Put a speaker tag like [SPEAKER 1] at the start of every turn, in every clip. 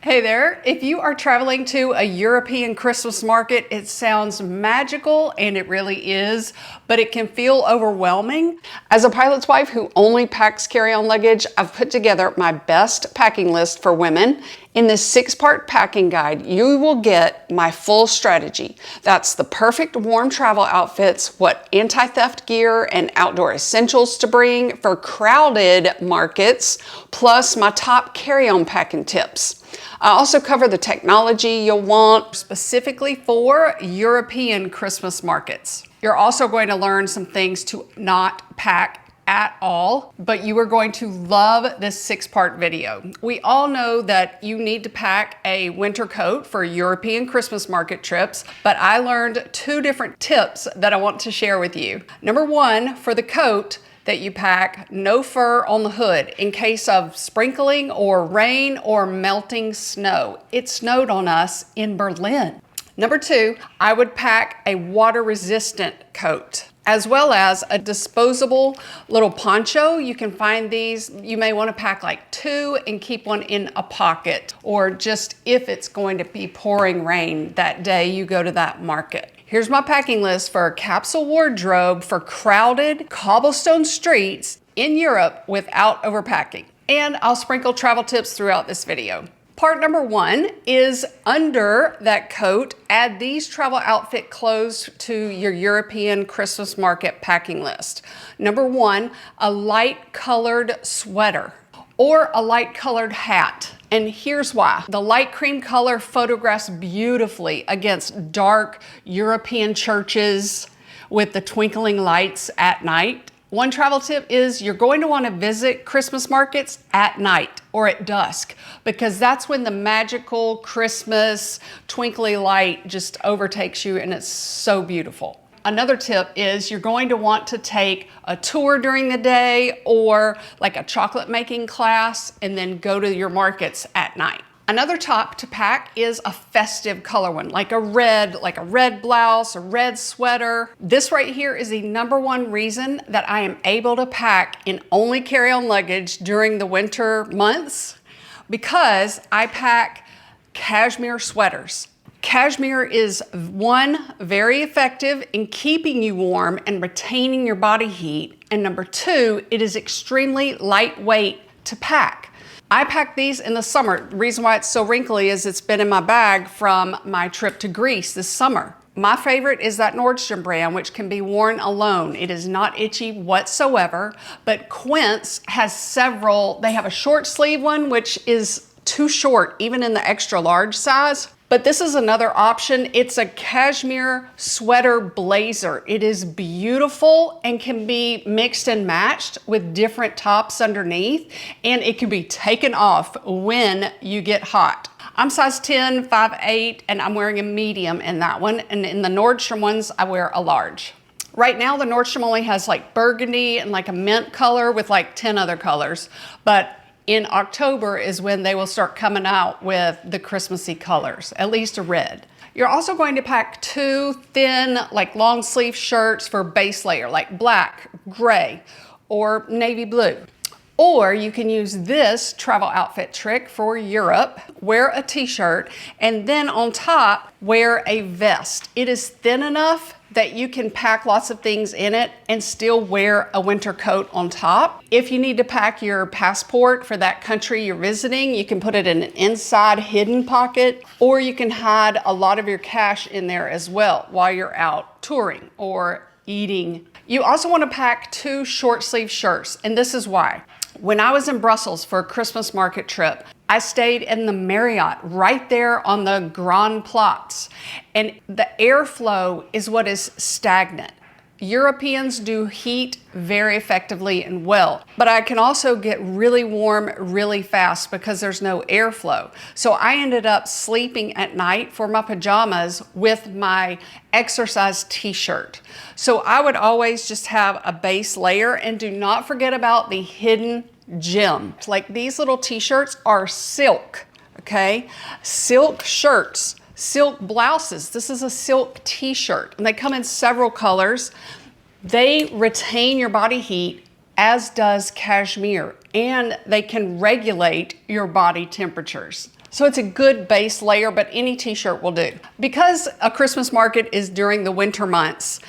[SPEAKER 1] Hey there, if you are traveling to a European Christmas market, it sounds magical, and it really is, but it can feel overwhelming. As a pilot's wife who only packs carry-on luggage, I've put together my best packing list for women. In this 6-part packing guide, you will get my full strategy. That's the perfect warm travel outfits, what anti-theft gear and outdoor essentials to bring for crowded markets, plus my top carry-on packing tips. I also cover the technology you'll want specifically for European Christmas markets. You're also going to learn some things to not pack at all, but you are going to love this 6-part video. We all know that you need to pack a winter coat for European Christmas market trips, but I learned 2 different tips that I want to share with you. Number 1, for the coat that you pack, no fur on the hood in case of sprinkling or rain or melting snow. It snowed on us in Berlin. Number 2, I would pack a water-resistant coat, as well as a disposable little poncho. You can find these. You may want to pack like 2 and keep one in a pocket, or just if it's going to be pouring rain that day you go to that market. Here's my packing list for a capsule wardrobe for crowded cobblestone streets in Europe without overpacking. And I'll sprinkle travel tips throughout this video. Part number 1 is under that coat, add these travel outfit clothes to your European Christmas market packing list. Number 1, a light colored sweater or a light colored hat. And here's why. The light cream color photographs beautifully against dark European churches with the twinkling lights at night. One travel tip is you're going to want to visit Christmas markets at night or at dusk, because that's when the magical Christmas twinkly light just overtakes you, and it's so beautiful. Another tip is you're going to want to take a tour during the day or like a chocolate making class and then go to your markets at night. Another top to pack is a festive color one, like a red blouse, a red sweater. This right here is the number 1 reason that I am able to pack in only carry-on luggage during the winter months, because I pack cashmere sweaters. Cashmere is, 1, very effective in keeping you warm and retaining your body heat, and number 2, it is extremely lightweight to pack. I pack these in the summer. The reason why it's so wrinkly is it's been in my bag from my trip to Greece this summer. My favorite is that Nordstrom brand, which can be worn alone. It is not itchy whatsoever, but Quince has several. They have a short sleeve one, which is too short, even in the extra large size. But this is another option. It's a cashmere sweater blazer. It is beautiful and can be mixed and matched with different tops underneath, and it can be taken off when you get hot. I'm size 10, 5'8", and I'm wearing a medium in that one. And in the Nordstrom ones, I wear a large. Right now, the Nordstrom only has like burgundy and like a mint color with like 10 other colors. But in October is when they will start coming out with the Christmassy colors, at least a red. You're also going to pack 2 thin, like long sleeve shirts for base layer, like black, gray, or navy blue. Or you can use this travel outfit trick for Europe. Wear a t-shirt and then on top, wear a vest. It is thin enough that you can pack lots of things in it and still wear a winter coat on top. If you need to pack your passport for that country you're visiting, you can put it in an inside hidden pocket, or you can hide a lot of your cash in there as well while you're out touring or eating. You also want to pack 2 short sleeve shirts, and this is why. When I was in Brussels for a Christmas market trip, I stayed in the Marriott right there on the Grand Platz, and the airflow is what is stagnant. Europeans do heat very effectively and well, but I can also get really warm really fast because there's no airflow. So I ended up sleeping at night for my pajamas with my exercise t-shirt. So I would always just have a base layer, and do not forget about the hidden gem. Like these little t-shirts are silk, okay? Silk shirts. Silk blouses. This is a silk t-shirt, and they come in several colors. They retain your body heat, as does cashmere, and they can regulate your body temperatures. So it's a good base layer, but any t-shirt will do. Because a Christmas market is during the winter months,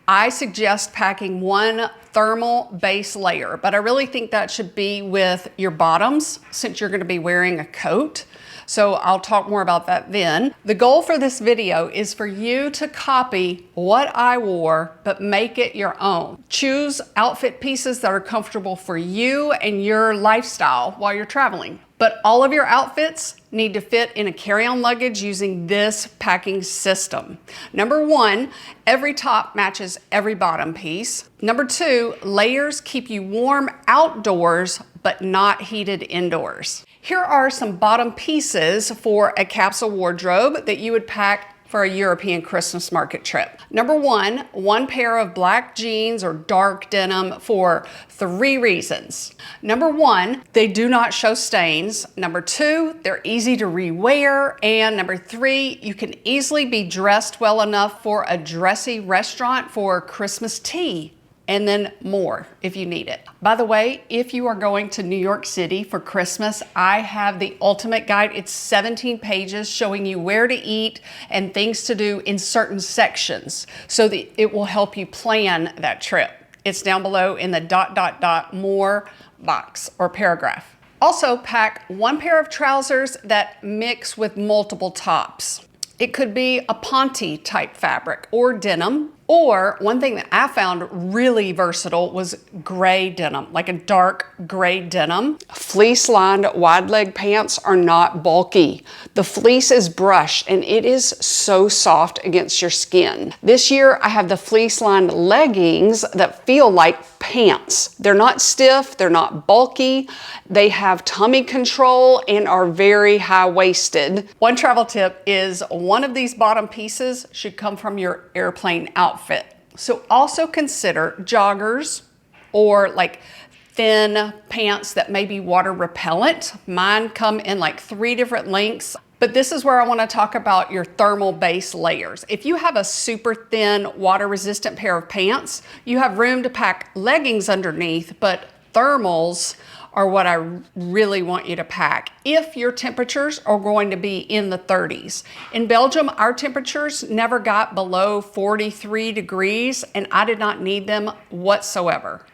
[SPEAKER 1] I suggest packing one thermal base layer, but I really think that should be with your bottoms since you're going to be wearing a coat. So I'll talk more about that then. The goal for this video is for you to copy what I wore, but make it your own. Choose outfit pieces that are comfortable for you and your lifestyle while you're traveling. But all of your outfits need to fit in a carry-on luggage using this packing system. Number one, every top matches every bottom piece. Number two, layers keep you warm outdoors, but not heated indoors. Here are some bottom pieces for a capsule wardrobe that you would pack for a European Christmas market trip. Number one pair of black jeans or dark denim for 3 reasons. Number one, they do not show stains. Number two, they're easy to rewear. And number three, you can easily be dressed well enough for a dressy restaurant for Christmas tea, and then more if you need it. By the way, if you are going to New York City for Christmas, I have the ultimate guide. It's 17 pages showing you where to eat and things to do in certain sections so that it will help you plan that trip. It's down below in the ... more box or paragraph. Also, pack one pair of trousers that mix with multiple tops. It could be a ponte type fabric or denim. Or one thing that I found really versatile was gray denim, like a dark gray denim. Fleece-lined wide leg pants are not bulky. The fleece is brushed and it is so soft against your skin. This year I have the fleece-lined leggings that feel like pants. They're not stiff, they're not bulky, they have tummy control and are very high-waisted. One travel tip is one of these bottom pieces should come from your airplane outfit. So also consider joggers or like thin pants that may be water repellent. Mine come in like 3 different lengths, but this is where I want to talk about your thermal base layers. If you have a super thin water resistant pair of pants, you have room to pack leggings underneath, but thermals are what I really want you to pack if your temperatures are going to be in the 30s. In Belgium, our temperatures never got below 43 degrees and I did not need them whatsoever.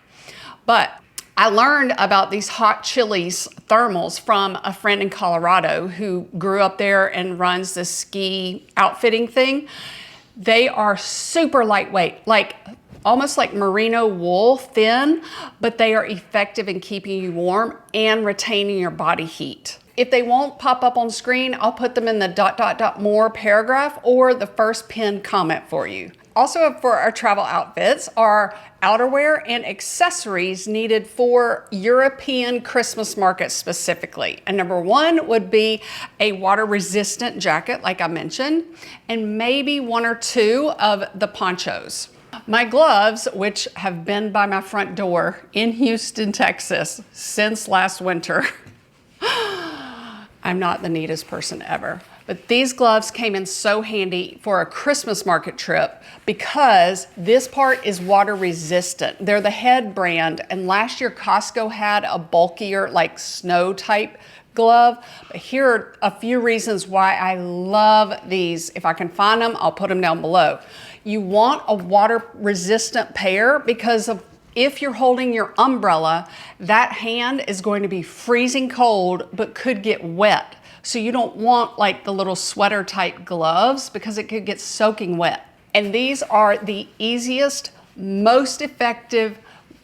[SPEAKER 1] But I learned about these hot chilies thermals from a friend in Colorado who grew up there and runs this ski outfitting thing. They are super lightweight, like almost like merino wool, thin, but they are effective in keeping you warm and retaining your body heat. If they won't pop up on screen, I'll put them in the ... more paragraph or the first pinned comment for you. Also for our travel outfits are outerwear and accessories needed for European Christmas markets specifically. And number one would be a water resistant jacket, like I mentioned, and maybe 1 or 2 of the ponchos. My gloves, which have been by my front door in Houston, Texas since last winter. I'm not the neatest person ever, but these gloves came in so handy for a Christmas market trip because this part is water resistant. They're the Head brand, and last year Costco had a bulkier, like snow type glove. But here are a few reasons why I love these. If I can find them, I'll put them down below. You want a water resistant pair because of if you're holding your umbrella, that hand is going to be freezing cold but could get wet. So you don't want like the little sweater type gloves because it could get soaking wet. And these are the easiest, most effective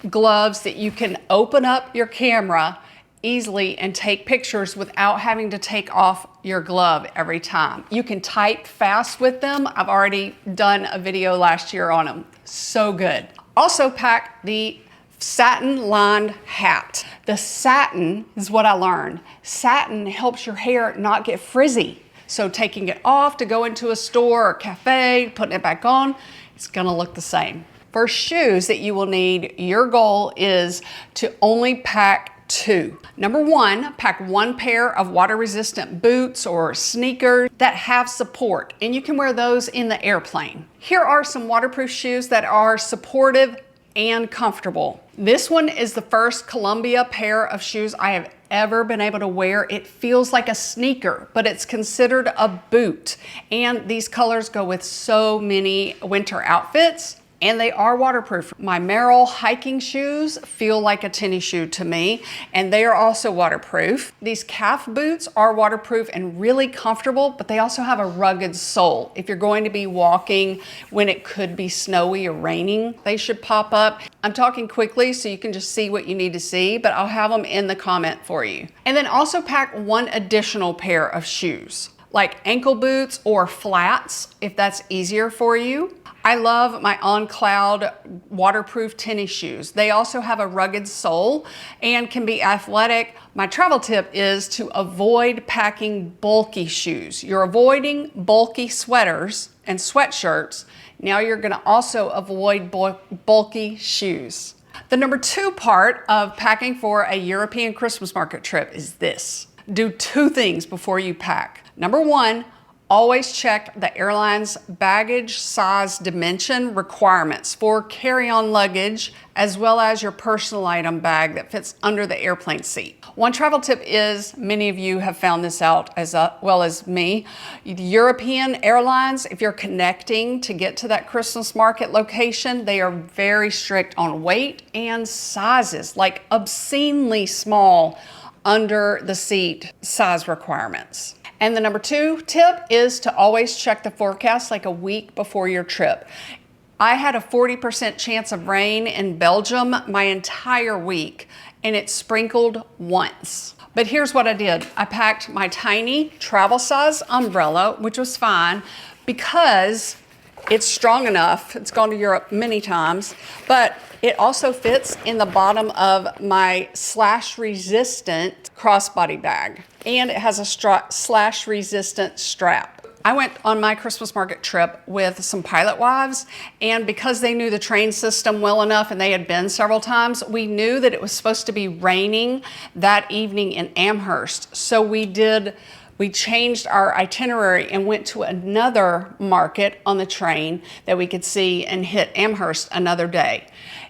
[SPEAKER 1] gloves that you can open up your camera easily and take pictures without having to take off your glove every time. You can type fast with them. I've already done a video last year on them. So good. Also pack the satin lined hat. The satin is what I learned. Satin helps your hair not get frizzy. So taking it off to go into a store or cafe, putting it back on, it's gonna look the same. For shoes that you will need, your goal is to only pack 2. Number one, pack 1 pair of water resistant boots or sneakers that have support, and you can wear those in the airplane. Here are some waterproof shoes that are supportive and comfortable. This one is the first Columbia pair of shoes I have ever been able to wear. It feels like a sneaker, but it's considered a boot. And these colors go with so many winter outfits. And they are waterproof. My Merrell hiking shoes feel like a tennis shoe to me, and they are also waterproof. These calf boots are waterproof and really comfortable, but they also have a rugged sole. If you're going to be walking when it could be snowy or raining, they should pop up. I'm talking quickly so you can just see what you need to see, but I'll have them in the comment for you. And then also pack one additional pair of shoes, like ankle boots or flats, if that's easier for you. I love my On Cloud waterproof tennis shoes. They also have a rugged sole and can be athletic. My travel tip is to avoid packing bulky shoes. You're avoiding bulky sweaters and sweatshirts. Now you're gonna also avoid bulky shoes. The number 2 part of packing for a European Christmas market trip is this. Do 2 things before you pack. Number 1, always check the airline's baggage size dimension requirements for carry-on luggage, as well as your personal item bag that fits under the airplane seat. One travel tip is, many of you have found this out as well as me, European airlines, if you're connecting to get to that Christmas market location, they are very strict on weight and sizes, like obscenely small under the seat size requirements. And the number 2 tip is to always check the forecast like a week before your trip. I had a 40% chance of rain in Belgium my entire week, and it sprinkled once. But here's what I did. I packed my tiny travel size umbrella, which was fine because it's strong enough. It's gone to Europe many times, but it also fits in the bottom of my slash-resistant crossbody bag, and it has a slash-resistant strap. I went on my Christmas market trip with some pilot wives, and because they knew the train system well enough and they had been several times, we knew that it was supposed to be raining that evening in Amherst. So we changed our itinerary and went to another market on the train that we could see and hit Amherst another day.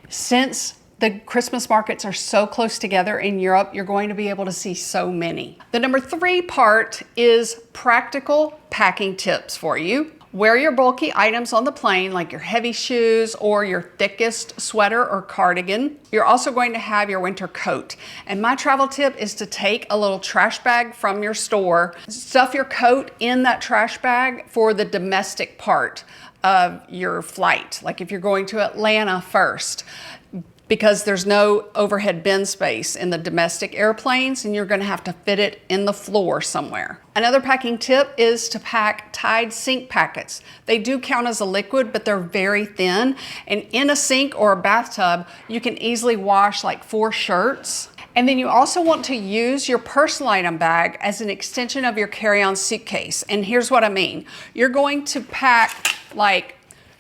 [SPEAKER 1] Since the Christmas markets are so close together in Europe, you're going to be able to see so many. The number 3 part is practical packing tips for you. Wear your bulky items on the plane, like your heavy shoes or your thickest sweater or cardigan. You're also going to have your winter coat. And my travel tip is to take a little trash bag from your store, stuff your coat in that trash bag for the domestic part of your flight. Like if you're going to Atlanta first, because there's no overhead bin space in the domestic airplanes, and you're gonna have to fit it in the floor somewhere. Another packing tip is to pack Tide sink packets. They do count as a liquid, but they're very thin. And in a sink or a bathtub, you can easily wash like 4 shirts. And then you also want to use your personal item bag as an extension of your carry-on suitcase. And here's what I mean. You're going to pack like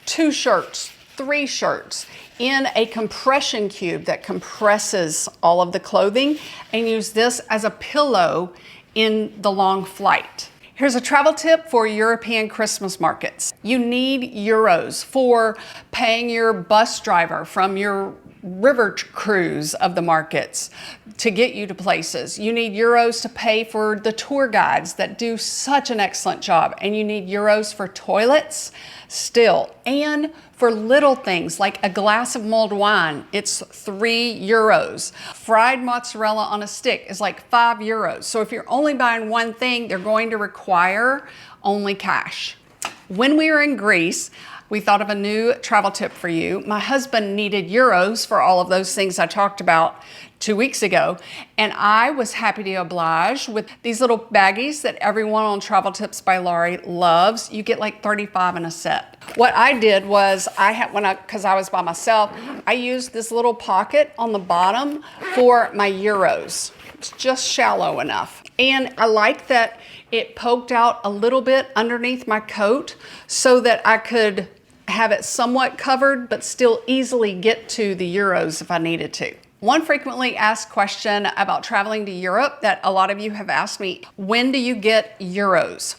[SPEAKER 1] 2 shirts, 3 shirts in a compression cube that compresses all of the clothing, and use this as a pillow in the long flight. Here's a travel tip for European Christmas markets. You need euros for paying your bus driver from your river cruise of the markets to get you to places. You need euros to pay for the tour guides that do such an excellent job. And you need euros for toilets still. And for little things like a glass of mulled wine, it's 3 euros. Fried mozzarella on a stick is like 5 euros. So if you're only buying one thing, they're going to require only cash. When we were in Greece, we thought of a new travel tip for you. My husband needed euros for all of those things I talked about 2 weeks ago, and I was happy to oblige with these little baggies that everyone on Travel Tips by Laurie loves. You get like 35 in a set. What I did was because I was by myself, I used this little pocket on the bottom for my euros. It's just shallow enough. And I like that it poked out a little bit underneath my coat so that I could have it somewhat covered, but still easily get to the euros if I needed to. One frequently asked question about traveling to Europe that a lot of you have asked me, when do you get euros?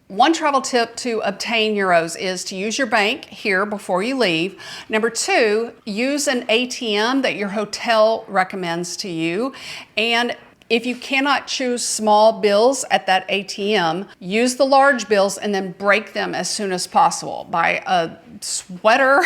[SPEAKER 1] One travel tip to obtain euros is to use your bank here before you leave. Number two, use an ATM that your hotel recommends to you. And if you cannot choose small bills at that ATM, use the large bills and then break them as soon as possible. Buy a sweater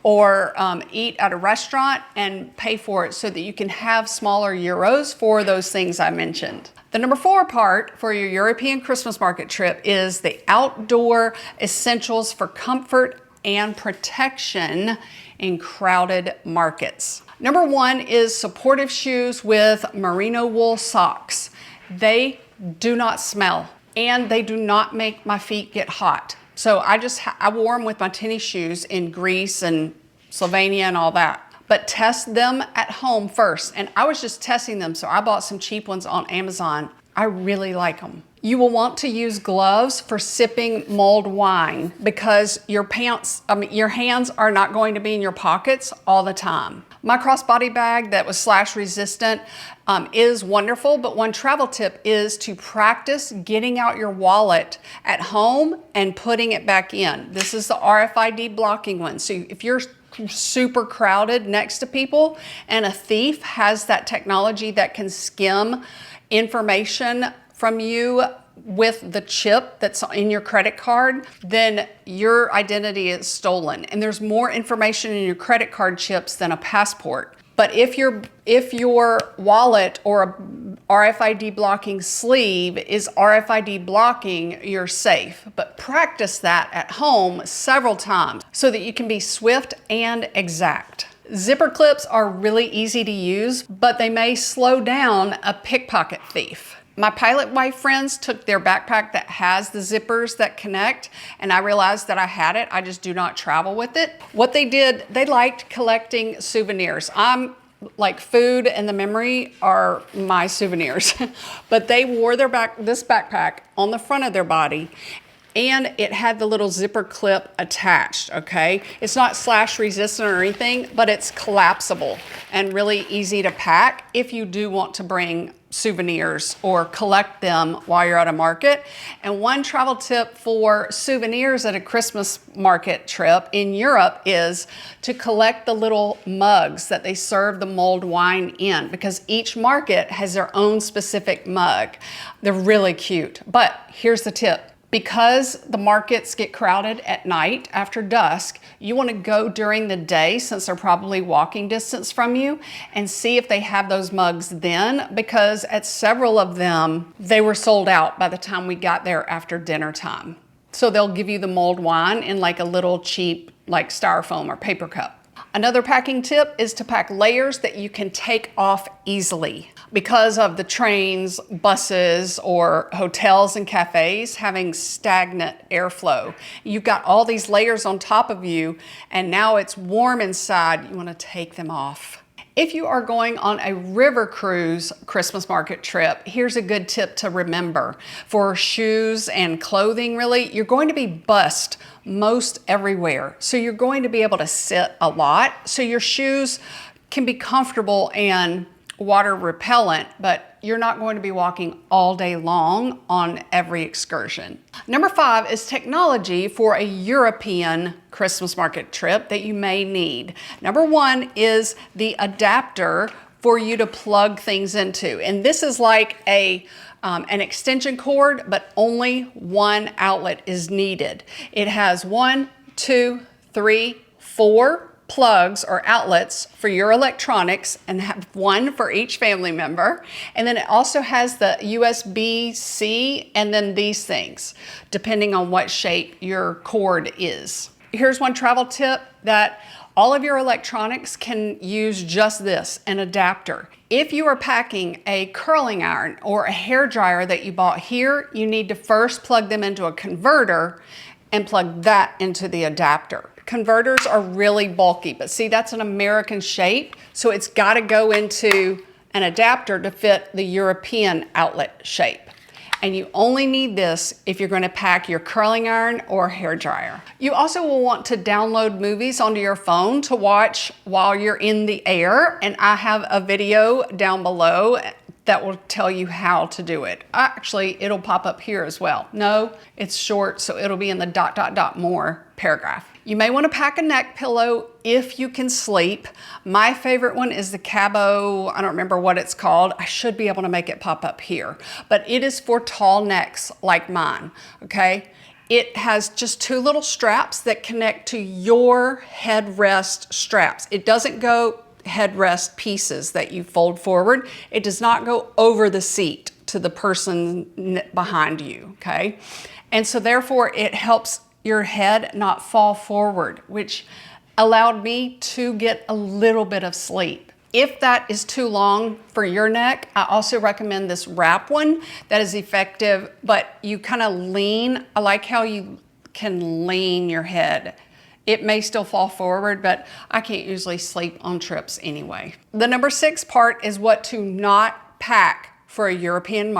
[SPEAKER 1] or eat at a restaurant and pay for it so that you can have smaller euros for those things I mentioned. The number four part for your European Christmas market trip is the outdoor essentials for comfort and protection in crowded markets. Number one is supportive shoes with merino wool socks. They do not smell and they do not make my feet get hot. So I wore them with my tennis shoes in Greece and Slovenia and all that. But test them at home first. And I was just testing them, so I bought some cheap ones on Amazon. I really like them. You will want to use gloves for sipping mulled wine because your hands are not going to be in your pockets all the time. My crossbody bag that was slash resistant is wonderful, but one travel tip is to practice getting out your wallet at home and putting it back in. This is the RFID blocking one. So if you're super crowded next to people and a thief has that technology that can skim information from you with the chip that's in your credit card, then your identity is stolen. And there's more information in your credit card chips than a passport. But if your wallet or a RFID blocking sleeve is RFID blocking, you're safe. But practice that at home several times so that you can be swift and exact. Zipper clips are really easy to use, but they may slow down a pickpocket thief. My pilot wife friends took their backpack that has the zippers that connect, and I realized that I had it. I just do not travel with it. What they did, they liked collecting souvenirs. Like food and the memory are my souvenirs. But they wore this backpack on the front of their body, and it had the little zipper clip attached, okay? It's not slash resistant or anything, but it's collapsible and really easy to pack if you do want to bring souvenirs or collect them while you're at a market. And one travel tip for souvenirs at a Christmas market trip in Europe is to collect the little mugs that they serve the mulled wine in, because each market has their own specific mug. They're really cute. But here's the tip. Because the markets get crowded at night after dusk, you want to go during the day since they're probably walking distance from you and see if they have those mugs then, because at several of them, they were sold out by the time we got there after dinner time. So they'll give you the mulled wine in like a little cheap like styrofoam or paper cup. Another packing tip is to pack layers that you can take off easily. Because of the trains, buses, or hotels and cafes having stagnant airflow. You've got all these layers on top of you, and now it's warm inside. You want to take them off. If you are going on a river cruise Christmas market trip, here's a good tip to remember. For shoes and clothing, really, you're going to be bussed most everywhere. So you're going to be able to sit a lot. So your shoes can be comfortable and water repellent, but you're not going to be walking all day long on every excursion. Number 5 is technology for a European Christmas market trip that you may need. Number 1 is the adapter for you to plug things into. And this is like an extension cord, but only one outlet is needed. It has 1, 2, 3, 4 plugs or outlets for your electronics, and have one for each family member. And then it also has the USB-C and then these things, depending on what shape your cord is. Here's one travel tip that all of your electronics can use just this, an adapter. If you are packing a curling iron or a hair dryer that you bought here, you need to first plug them into a converter and plug that into the adapter. Converters are really bulky, but see, that's an American shape, so it's got to go into an adapter to fit the European outlet shape. And you only need this if you're going to pack your curling iron or hair dryer. You also will want to download movies onto your phone to watch while you're in the air, and I have a video down below that will tell you how to do it. Actually, it'll pop up here as well. No, it's short, so it'll be in the ... more paragraph. You may want to pack a neck pillow if you can sleep. My favorite one is the Cabo, I don't remember what it's called. I should be able to make it pop up here, but it is for tall necks like mine, okay? It has just 2 little straps that connect to your headrest straps. It doesn't go headrest pieces that you fold forward. It does not go over the seat to the person behind you, okay? And so therefore it helps your head not fall forward, which allowed me to get a little bit of sleep. If that is too long for your neck, I also recommend this wrap one that is effective, but you kind of lean. I like how you can lean your head. It may still fall forward, but I can't usually sleep on trips anyway. The number 6 part is what to not pack for a European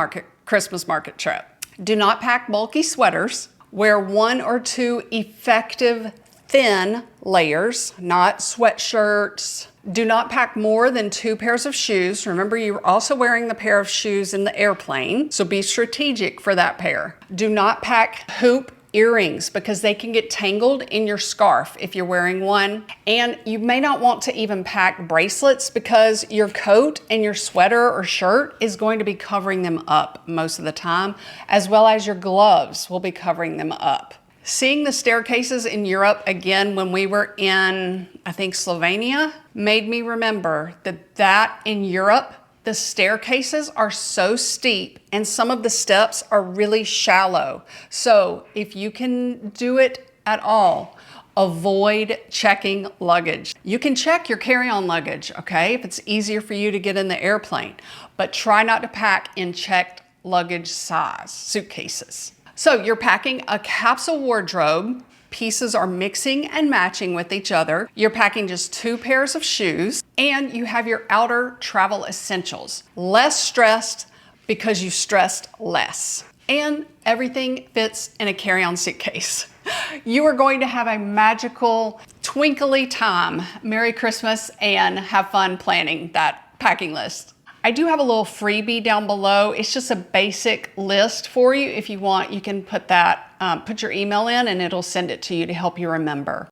[SPEAKER 1] Christmas market trip. Do not pack bulky sweaters. Wear 1 or 2 effective thin layers, not sweatshirts. Do not pack more than 2 pairs of shoes. Remember, you're also wearing the pair of shoes in the airplane, so be strategic for that pair. Do not pack hoop earrings because they can get tangled in your scarf if you're wearing one. And you may not want to even pack bracelets because your coat and your sweater or shirt is going to be covering them up most of the time, as well as your gloves will be covering them up. Seeing the staircases in Europe again when we were in, I think, Slovenia, made me remember that in Europe, the staircases are so steep and some of the steps are really shallow. So if you can do it at all, avoid checking luggage. You can check your carry-on luggage, okay, if it's easier for you to get in the airplane, but try not to pack in checked luggage size suitcases. So you're packing a capsule wardrobe. Pieces are mixing and matching with each other. You're packing just 2 pairs of shoes, and you have your outer travel essentials. Less stressed because you stressed less. And everything fits in a carry-on suitcase. You are going to have a magical, twinkly time. Merry Christmas and have fun planning that packing list. I do have a little freebie down below. It's just a basic list for you. If you want, you can put that, put your email in and it'll send it to you to help you remember.